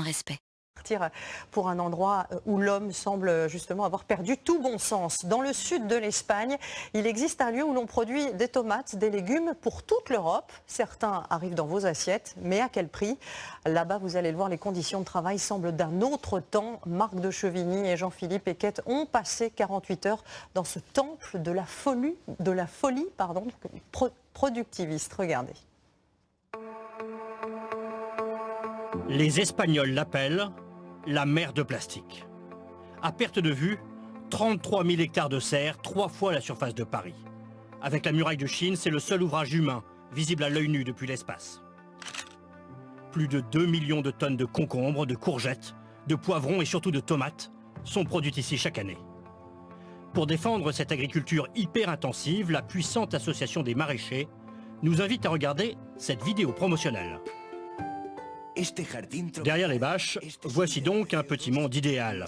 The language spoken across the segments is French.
respect. Pour un endroit où l'homme semble justement avoir perdu tout bon sens. Dans le sud de l'Espagne, il existe un lieu où l'on produit des tomates, des légumes pour toute l'Europe. Certains arrivent dans vos assiettes, mais à quel prix? Là-bas, vous allez le voir, les conditions de travail semblent d'un autre temps. Marc de Chevigny et Jean-Philippe Eckett ont passé 48 heures dans ce temple de la folie productiviste. Regardez. Les Espagnols l'appellent la mer de plastique. À perte de vue, 33 000 hectares de serre, 3 fois la surface de Paris. Avec la muraille de Chine, c'est le seul ouvrage humain visible à l'œil nu depuis l'espace. Plus de 2 millions de tonnes de concombres, de courgettes, de poivrons et surtout de tomates sont produites ici chaque année. Pour défendre cette agriculture hyper intensive, la puissante association des maraîchers nous invite à regarder cette vidéo promotionnelle. Derrière les bâches, voici donc un petit monde idéal.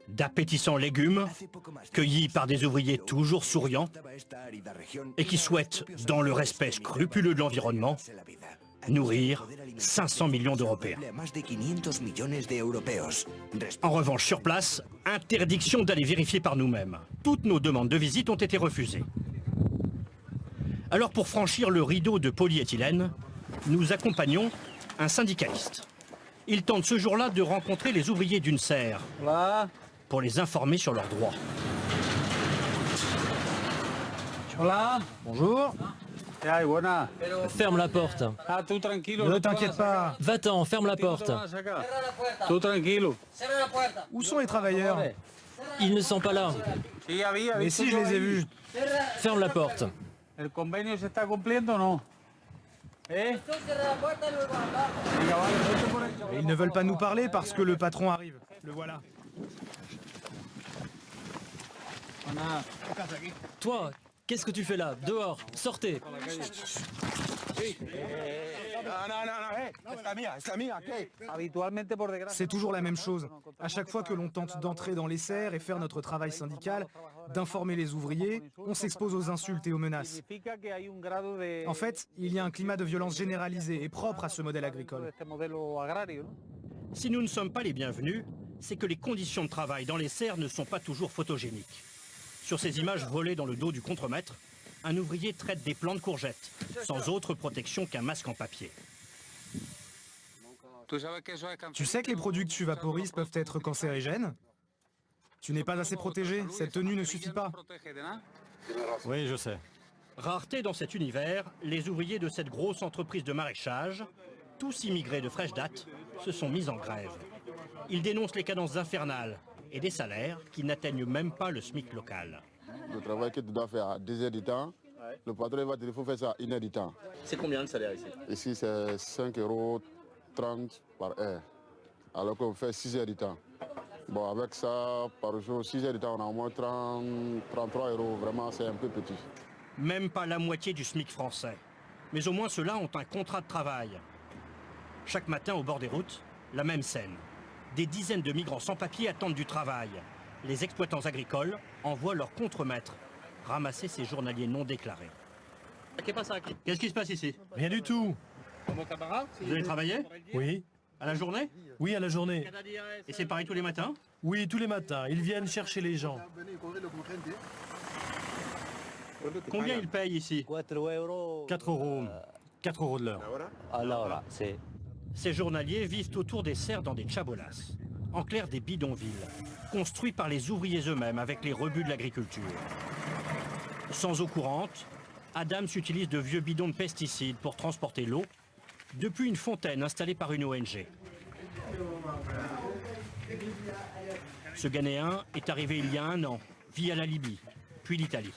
D'appétissants légumes, cueillis par des ouvriers toujours souriants et qui souhaitent, dans le respect scrupuleux de l'environnement, nourrir 500 millions d'Européens. En revanche, sur place, interdiction d'aller vérifier par nous-mêmes. Toutes nos demandes de visite ont été refusées. Alors pour franchir le rideau de polyéthylène, nous accompagnons un syndicaliste. Il tente ce jour-là de rencontrer les ouvriers d'une serre pour les informer sur leurs droits. Hola. Bonjour. Ferme la porte. Ne t'inquiète pas. Va-t'en, ferme la porte. Où sont les travailleurs? Ils ne sont pas là. Mais si, je les ai vus. Ferme la porte. Et ils ne veulent pas nous parler parce que le patron arrive. Le voilà. Toi, qu'est-ce que tu fais là? Dehors, sortez. C'est toujours la même chose. À chaque fois que l'on tente d'entrer dans les serres et faire notre travail syndical, d'informer les ouvriers, on s'expose aux insultes et aux menaces. En fait, il y a un climat de violence généralisé et propre à ce modèle agricole. Si nous ne sommes pas les bienvenus, c'est que les conditions de travail dans les serres ne sont pas toujours photogéniques. Sur ces images volées dans le dos du contremaître, un ouvrier traite des plants de courgettes, sans autre protection qu'un masque en papier. Tu sais que les produits que tu vaporises peuvent être cancérigènes? Tu n'es pas assez protégé, cette tenue ne suffit pas. Oui, je sais. Rareté dans cet univers, les ouvriers de cette grosse entreprise de maraîchage, tous immigrés de fraîche date, se sont mis en grève. Ils dénoncent les cadences infernales et des salaires qui n'atteignent même pas le SMIC local. Le travail que tu dois faire à 2 heures du temps, le patron va te dire qu'il faut faire ça à 1 heure du temps. C'est combien le salaire ici? Ici, c'est 5,30 € par heure, alors qu'on fait 6 heures du temps. Bon, avec ça, par jour, 6 heures du temps, on a au moins 33 €. Vraiment, c'est un peu petit. Même pas la moitié du SMIC français. Mais au moins ceux-là ont un contrat de travail. Chaque matin, au bord des routes, la même scène. Des dizaines de migrants sans papier attendent du travail. Les exploitants agricoles envoient leurs contremaîtres ramasser ces journaliers non déclarés. Qu'est-ce qui se passe ici? Rien du tout. Vous allez travailler? Oui. À la journée? Oui, à la journée. Et c'est pareil tous les matins? Oui, tous les matins. Ils viennent chercher les gens. Combien ils payent ici? 4 €. 4 € de l'heure. Ces journaliers vivent autour des serres dans des chabolas. En clair, des bidonvilles, construits par les ouvriers eux-mêmes avec les rebuts de l'agriculture. Sans eau courante, Adams utilise de vieux bidons de pesticides pour transporter l'eau depuis une fontaine installée par une ONG. Ce Ghanéen est arrivé il y a 1 an, via la Libye, puis l'Italie.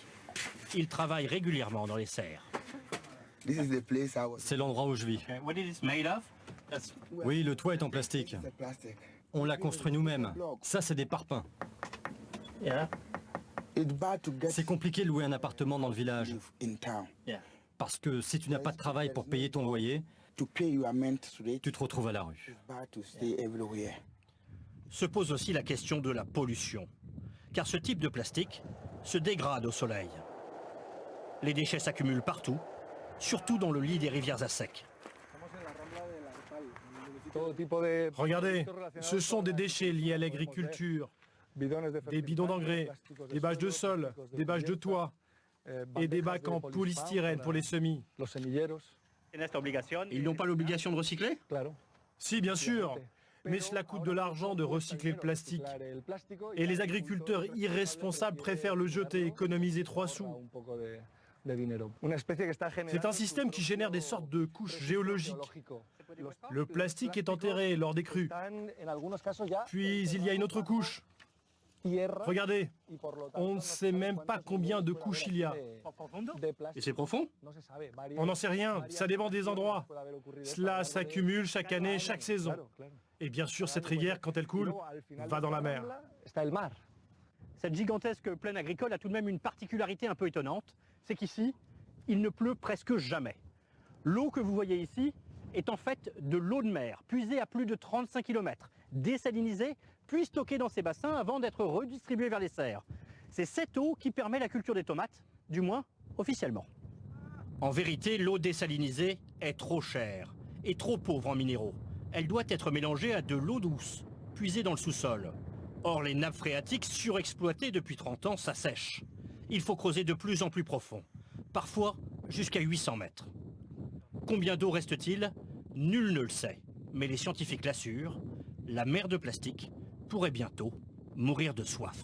Il travaille régulièrement dans les serres. C'est l'endroit où je vis. What is it made of? Oui, le toit est en plastique. On l'a construit nous-mêmes. Ça, c'est des parpaings. C'est compliqué de louer un appartement dans le village. Parce que si tu n'as pas de travail pour payer ton loyer, tu te retrouves à la rue. Se pose aussi la question de la pollution. Car ce type de plastique se dégrade au soleil. Les déchets s'accumulent partout, surtout dans le lit des rivières à sec. Regardez, ce sont des déchets liés à l'agriculture, des bidons d'engrais, des bâches de sol, des bâches de toit et des bacs en polystyrène pour les semis. Ils n'ont pas l'obligation de recycler? Si, bien sûr, mais cela coûte de l'argent de recycler le plastique. Et les agriculteurs irresponsables préfèrent le jeter et économiser 3 sous. C'est un système qui génère des sortes de couches géologiques. Le plastique est enterré lors des crues. Puis il y a une autre couche. Regardez, on ne sait même pas combien de couches il y a. Et c'est profond? On n'en sait rien, ça dépend des endroits. Cela s'accumule chaque année, chaque saison. Et bien sûr, cette rivière, quand elle coule, va dans la mer. Cette gigantesque plaine agricole a tout de même une particularité un peu étonnante, c'est qu'ici, il ne pleut presque jamais. L'eau que vous voyez ici est en fait de l'eau de mer, puisée à plus de 35 km, désalinisée, puis stockée dans ces bassins avant d'être redistribuée vers les serres. C'est cette eau qui permet la culture des tomates, du moins officiellement. En vérité, l'eau désalinisée est trop chère et trop pauvre en minéraux. Elle doit être mélangée à de l'eau douce, puisée dans le sous-sol. Or, les nappes phréatiques surexploitées depuis 30 ans s'assèchent. Il faut creuser de plus en plus profond, parfois jusqu'à 800 mètres. Combien d'eau reste-t-il? Nul ne le sait, mais les scientifiques l'assurent, la mer de plastique pourrait bientôt mourir de soif.